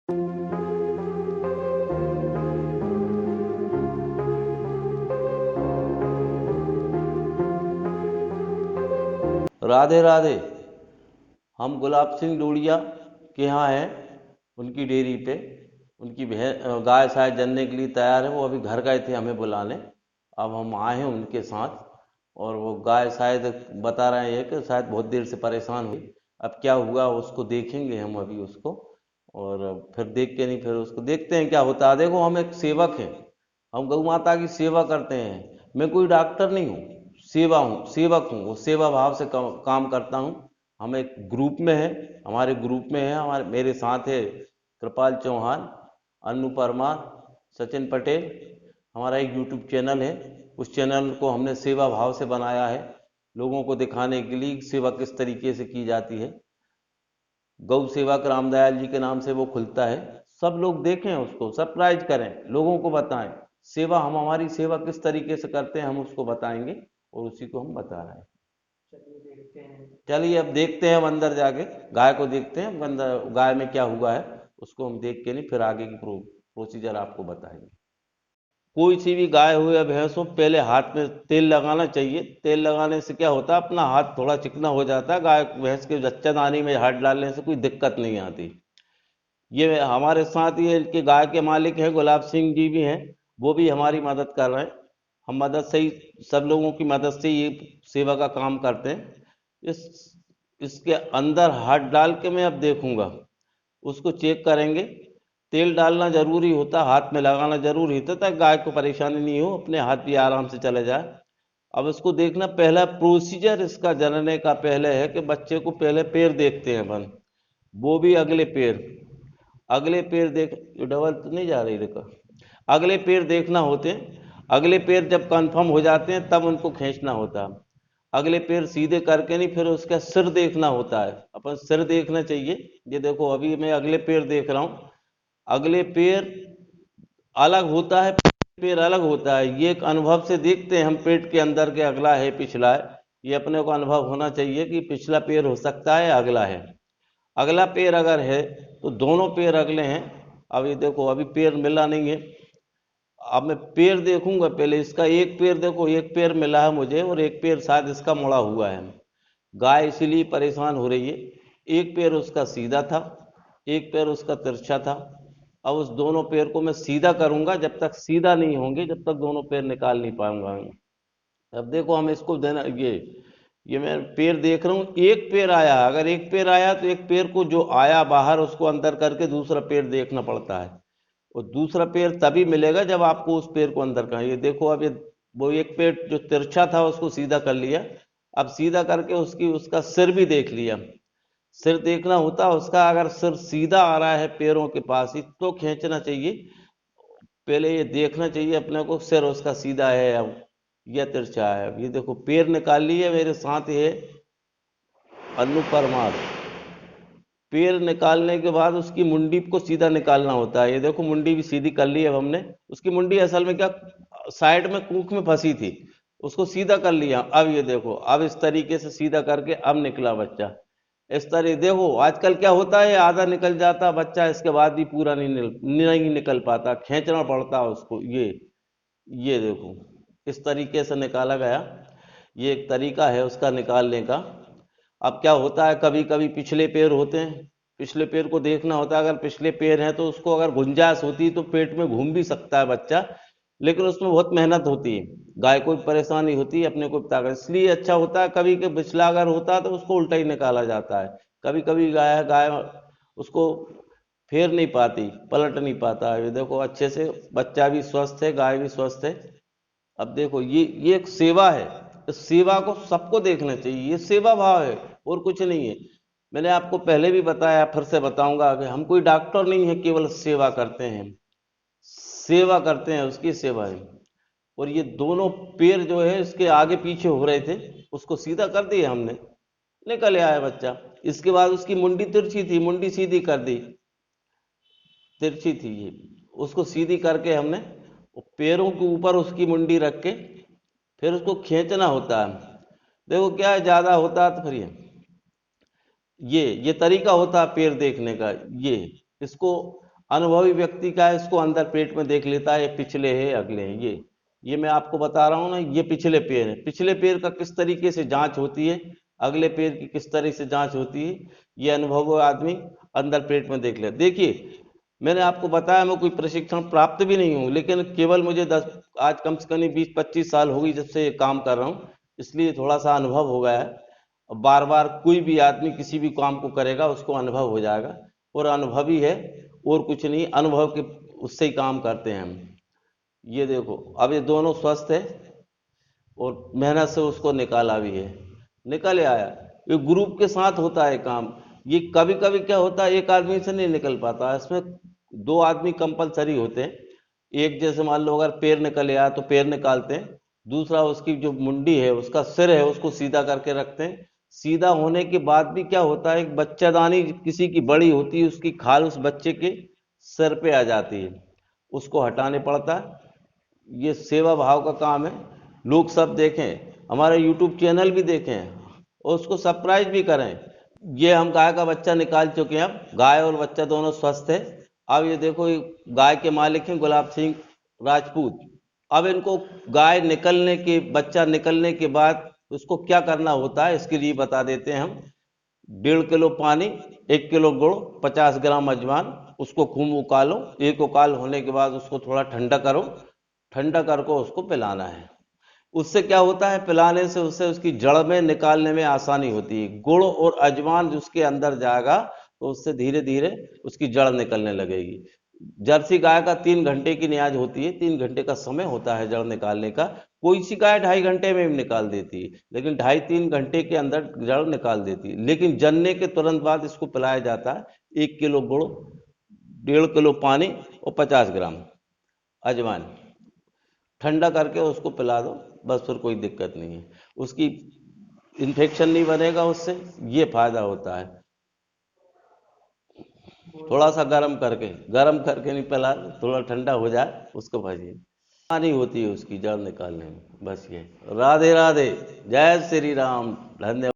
राधे राधे। हम गुलाब सिंह डोड़िया के यहाँ हैं, उनकी डेयरी पे। उनकी गाय शायद जनने के लिए तैयार है। वो अभी घर गए थे हमें बुलाने, अब हम आए हैं उनके साथ। और वो गाय शायद बता रहे हैं कि शायद बहुत देर से परेशान हुई। अब क्या हुआ उसको देखेंगे हम अभी उसको, और फिर देख के नहीं फिर उसको देखते हैं क्या होता है। देखो, हम एक सेवक हैं, हम गौ माता की सेवा करते हैं। मैं कोई डॉक्टर नहीं हूँ, सेवक हूँ। वो सेवा भाव से काम करता हूँ। हम एक ग्रुप में है, हमारे ग्रुप में है, हमारे मेरे साथ है कृपाल चौहान, अन्नू परमार, सचिन पटेल। हमारा एक यूट्यूब चैनल है, उस चैनल को हमने सेवा भाव से बनाया है, लोगों को दिखाने के लिए सेवा किस तरीके से की जाती है। गौ सेवक रामदयाल जी के नाम से वो खुलता है। सब लोग देखें, उसको सब्सक्राइब करें, लोगों को बताएं। सेवा, हम हमारी सेवा किस तरीके से करते हैं हम उसको बताएंगे, और उसी को हम बता रहे हैं। चलिए अब देखते हैं, हम अंदर जाके गाय को देखते हैं। अंदर गाय में क्या हुआ है उसको हम देख के नहीं फिर आगे की प्रोसीजर आपको बताएंगे। कोई सी भी गाय हो या भैंस हो, पहले हाथ में तेल लगाना चाहिए। तेल लगाने से क्या होता है, अपना हाथ थोड़ा चिकना हो जाता है। गाय भैंस के बच्चादानी में हाथ डालने से कोई दिक्कत नहीं आती। ये हमारे साथ ये इनके गाय के मालिक हैं, गुलाब सिंह जी भी हैं, वो भी हमारी मदद कर रहे हैं। हम मदद से ही, सब लोगों की मदद से ये सेवा का काम करते हैं। इस इसके अंदर हाथ डाल के मैं अब देखूंगा, उसको चेक करेंगे। तेल डालना जरूरी होता, हाथ में लगाना जरूरी होता, ताकि गाय को परेशानी नहीं हो, अपने हाथ भी आराम से चले जाए। अब इसको देखना, पहला प्रोसीजर इसका जनने का पहले है कि बच्चे को पहले पैर देखते हैं अपन, वो भी अगले पैर। अगले पैर देख, ये डबल तो नहीं जा रही देखो। अगले पैर देखना होते हैं। अगले पैर जब कंफर्म हो जाते हैं तब उनको खींचना होता है। अगले पैर सीधे करके नहीं, फिर उसका सिर देखना होता है, अपन सिर देखना चाहिए। ये देखो, अभी मैं अगले पैर देख रहा हूँ। अगले पैर अलग होता है, पैर अलग होता है। ये एक अनुभव से देखते हैं हम, पेट के अंदर के अगला है पिछला है। ये अपने को अनुभव होना चाहिए कि पिछला पैर हो सकता है अगला है। अगला पैर अगर है तो दोनों पैर अगले हैं। अब ये देखो, अभी पैर मिला नहीं है। अब मैं पैर देखूंगा, पहले इसका एक पैर देखो, एक पैर मिला है मुझे, और एक पैर शायद इसका मुड़ा हुआ है। गाय इसीलिए परेशान हो रही है। एक पैर उसका सीधा था, एक पैर उसका तिरछा था। अब उस दोनों पैर को मैं सीधा करूंगा, जब तक सीधा नहीं होंगे जब तक दोनों पैर निकाल नहीं पाऊंगा। अब देखो, हम इसको देना, ये मैं पैर देख रहा हूँ, एक पैर आया। अगर एक पैर आया तो एक पैर को जो आया बाहर उसको अंदर करके दूसरा पैर देखना पड़ता है। और दूसरा पैर तभी मिलेगा जब आपको उस पैर को अंदर करना। ये देखो, अब ये वो एक पैर जो तिरछा था उसको सीधा कर लिया। अब सीधा करके उसका सिर भी देख लिया। सिर देखना होता है उसका, अगर सिर सीधा आ रहा है पैरों के पास ही तो खींचना चाहिए। पहले ये देखना चाहिए अपने को, सिर उसका सीधा है या तिरछा है। अब ये देखो, पैर निकाल लिए। मेरे साथ ये अन्नू परमार। पैर निकालने के बाद उसकी मुंडी को सीधा निकालना होता है। ये देखो, मुंडी भी सीधी कर ली अब हमने। उसकी मुंडी असल में क्या, साइड में कूख में फंसी थी, उसको सीधा कर लिया। अब ये देखो, अब इस तरीके से सीधा करके अब निकला बच्चा। इस तरह देखो, आजकल क्या होता है, आधा निकल जाता बच्चा, इसके बाद भी पूरा नहीं निकल पाता, खींचना पड़ता है उसको। ये देखो, इस तरीके से निकाला गया। ये एक तरीका है उसका निकालने का। अब क्या होता है, कभी कभी पिछले पैर होते हैं, पिछले पैर को देखना होता है। अगर पिछले पैर हैं तो उसको अगर गुंजाइश होती तो पेट में घूम भी सकता है बच्चा, लेकिन उसमें बहुत मेहनत होती है। गाय को भी परेशानी होती है, अपने को भी ताकत, इसलिए अच्छा होता है कभी के पिछला अगर होता है तो उसको उल्टा ही निकाला जाता है। कभी कभी गाय गाय उसको फेर नहीं पाती, पलट नहीं पाता है। ये देखो, अच्छे से बच्चा भी स्वस्थ है, गाय भी स्वस्थ है। अब देखो, ये एक सेवा है। इस सेवा को सबको देखना चाहिए, ये सेवा भाव है और कुछ नहीं है। मैंने आपको पहले भी बताया, फिर से बताऊंगा कि हम कोई डॉक्टर नहीं है, केवल सेवा करते हैं। सेवा करते हैं, उसकी सेवा है। और ये दोनों पैर जो है इसके आगे पीछे हो रहे थे, उसको सीधा कर दिया हमने, निकल आया बच्चा। इसके बाद उसकी मुंडी तिरछी थी, मुंडी सीधी कर दी। तिरछी थी ये, उसको सीधी करके हमने पैरों के ऊपर उसकी मुंडी रख के फिर उसको खींचना होता है। देखो, क्या है, ज्यादा होता है तो फिर ये तरीका होता है पैर देखने का। ये इसको अनुभवी व्यक्ति का है, इसको अंदर पेट में देख लेता है ये पिछले है अगले हैं। ये मैं आपको बता रहा हूँ ना, ये पिछले पैर है। पिछले पैर का किस तरीके से जांच होती है, अगले पैर की किस तरह से जांच होती है, ये अनुभवी आदमी अंदर पेट में देख ले। देखिए, मैंने आपको बताया मैं कोई प्रशिक्षण प्राप्त भी नहीं हूँ, लेकिन केवल मुझे 10 आज कम से कम 20-25 साल हो गई जब से ये काम कर रहा हूँ, इसलिए थोड़ा सा अनुभव हो गया है। अब बार बार कोई भी आदमी किसी भी काम को करेगा उसको अनुभव हो जाएगा, और अनुभवी है और कुछ नहीं, अनुभव के उससे ही काम करते हैं हम। ये देखो, अब ये दोनों स्वस्थ है और मेहनत से उसको निकाला भी है, निकल आया। ये ग्रुप के साथ होता है काम। ये कभी कभी क्या होता है, एक आदमी से नहीं निकल पाता, इसमें 2 आदमी कंपलसरी होते हैं। एक जैसे मान लो अगर पैर निकल आया तो पैर निकालते हैं, दूसरा उसकी जो मुंडी है उसका सिर है उसको सीधा करके रखते हैं। सीधा होने के बाद भी क्या होता है, एक बच्चादानी किसी की बड़ी होती है, उसकी खाल उस बच्चे के सिर पे आ जाती है, उसको हटाने पड़ता है। ये सेवा भाव का काम है। लोग सब देखें, हमारा यूट्यूब चैनल भी देखें और उसको सब्सक्राइब भी करें। ये हम गाय का बच्चा निकाल चुके हैं, अब गाय और बच्चा दोनों स्वस्थ है। अब ये देखो, ये गाय के मालिक हैं गुलाब सिंह राजपूत। अब इनको गाय निकलने के बच्चा निकलने के बाद उसको क्या करना होता है इसके लिए बता देते हैं हम। 1.5 किलो पानी, 1 किलो गुड़, 50 ग्राम अजवान, उसको खूब उकालो। एक उकाल होने के बाद उसको थोड़ा ठंडा करो, ठंडा करके उसको पिलाना है। उससे क्या होता है, पिलाने से उससे उसकी जड़ में निकालने में आसानी होती है। गुड़ और अजवान उसके अंदर जाएगा तो उससे धीरे धीरे उसकी जड़ निकलने लगेगी। जर्सी गाय का 3 घंटे की न्याज होती है, 3 घंटे का समय होता है जड़ निकालने का। कोई सी गाय 2.5 घंटे में भी निकाल देती है, लेकिन 2.5-3 घंटे के अंदर जड़ निकाल देती है। लेकिन जनने के तुरंत बाद इसको पिलाया जाता है। 1 किलो गुड़, 1.5 किलो पानी और 50 ग्राम अजवाइन, ठंडा करके उसको पिला दो, बस फिर कोई दिक्कत नहीं है। उसकी इन्फेक्शन नहीं बनेगा उससे, ये फायदा होता है। थोड़ा सा गर्म करके नहीं पिला, थोड़ा ठंडा हो जाए उसको भाजिए, आसानी होती है उसकी जड़ निकालने में। बस ये। राधे राधे, जय श्री राम, धन्यवाद।